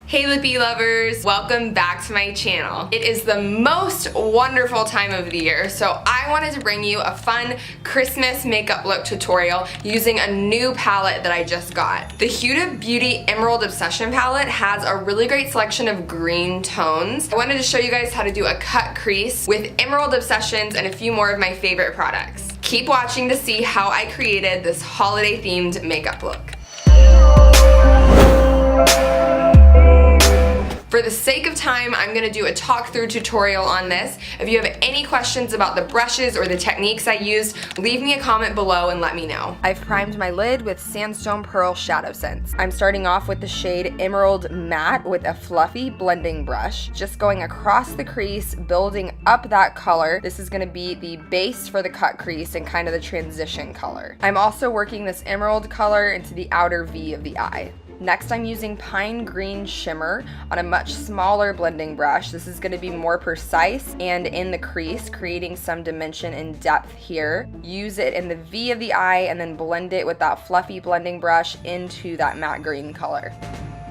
Hey lippy lovers, welcome back to my channel. It is the most wonderful time of the year, so I wanted to bring you a fun Christmas makeup look tutorial using a new palette that I just got. The Huda Beauty Emerald Obsession palette has a really great selection of green tones. I wanted to show you guys how to do a cut crease with Emerald Obsessions and a few more of my favorite products. Keep watching to see how I created this holiday themed makeup look. For the sake of time, I'm going to do a talk-through tutorial on this. If you have any questions about the brushes or the techniques I used, leave me a comment below and let me know. I've primed my lid with Sandstone Pearl Shadow Sense. I'm starting off with the shade Emerald Matte with a fluffy blending brush. Just going across the crease, building up that color. This is going to be the base for the cut crease and kind of the transition color. I'm also working this emerald color into the outer V of the eye. Next, I'm using Pine Green Shimmer on a much smaller blending brush. This is going to be more precise and in the crease, creating some dimension and depth here. Use it in the V of the eye and then blend it with that fluffy blending brush into that matte green color.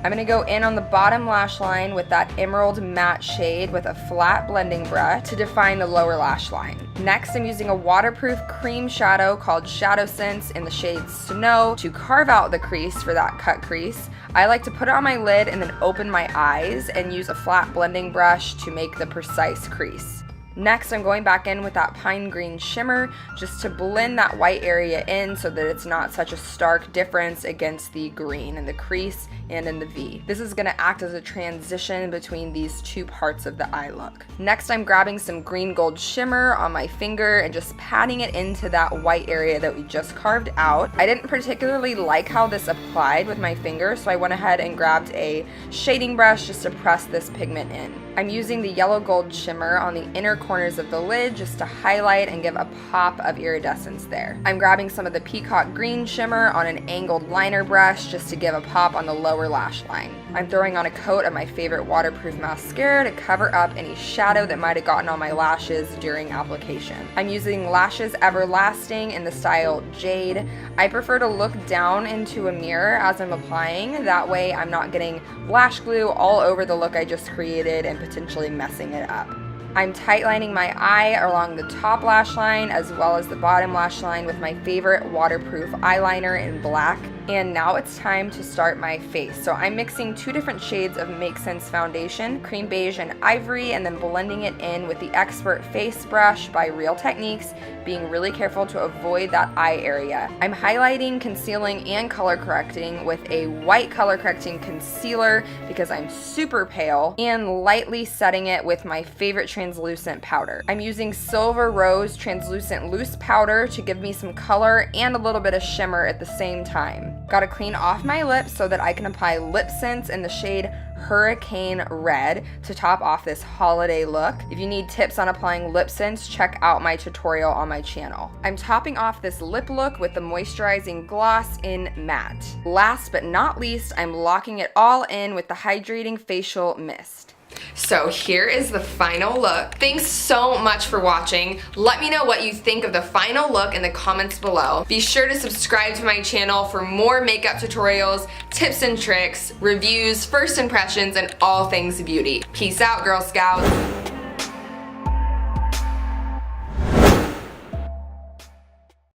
I'm going to go in on the bottom lash line with that emerald matte shade with a flat blending brush to define the lower lash line. Next, I'm using a waterproof cream shadow called Shadow Sense in the shade Snow to carve out the crease for that cut crease. I like to put it on my lid and then open my eyes and use a flat blending brush to make the precise crease. Next, I'm going back in with that Pine Green Shimmer just to blend that white area in so that it's not such a stark difference against the green in the crease and in the V. This is going to act as a transition between these two parts of the eye look. Next, I'm grabbing some green gold shimmer on my finger and just patting it into that white area that we just carved out. I didn't particularly like how this applied with my finger, so I went ahead and grabbed a shading brush just to press this pigment in. I'm using the yellow gold shimmer on the inner corners of the lid just to highlight and give a pop of iridescence there. I'm grabbing some of the peacock green shimmer on an angled liner brush just to give a pop on the lower lash line. I'm throwing on a coat of my favorite waterproof mascara to cover up any shadow that might have gotten on my lashes during application. I'm using Lashes Everlasting in the style Jade. I prefer to look down into a mirror as I'm applying, that way I'm not getting lash glue all over the look I just created and potentially messing it up. I'm tightlining my eye along the top lash line as well as the bottom lash line with my favorite waterproof eyeliner in black. And now it's time to start my face. So I'm mixing two different shades of Make Sense foundation, cream beige and ivory, and then blending it in with the Expert Face Brush by Real Techniques, being really careful to avoid that eye area. I'm highlighting, concealing, and color correcting with a white color correcting concealer because I'm super pale, and lightly setting it with my favorite translucent powder. I'm using Silver Rose translucent loose powder to give me some color and a little bit of shimmer at the same time. Gotta clean off my lips so that I can apply LipSense in the shade Hurricane Red to top off this holiday look. If you need tips on applying LipSense, check out my tutorial on my channel. I'm topping off this lip look with the moisturizing gloss in Matte. Last but not least, I'm locking it all in with the Hydrating Facial Mist. So here is the final look. Thanks so much for watching. Let me know what you think of the final look in the comments below. Be sure to subscribe to my channel for more makeup tutorials, tips and tricks, reviews, first impressions, and all things beauty. Peace out, Girl Scouts.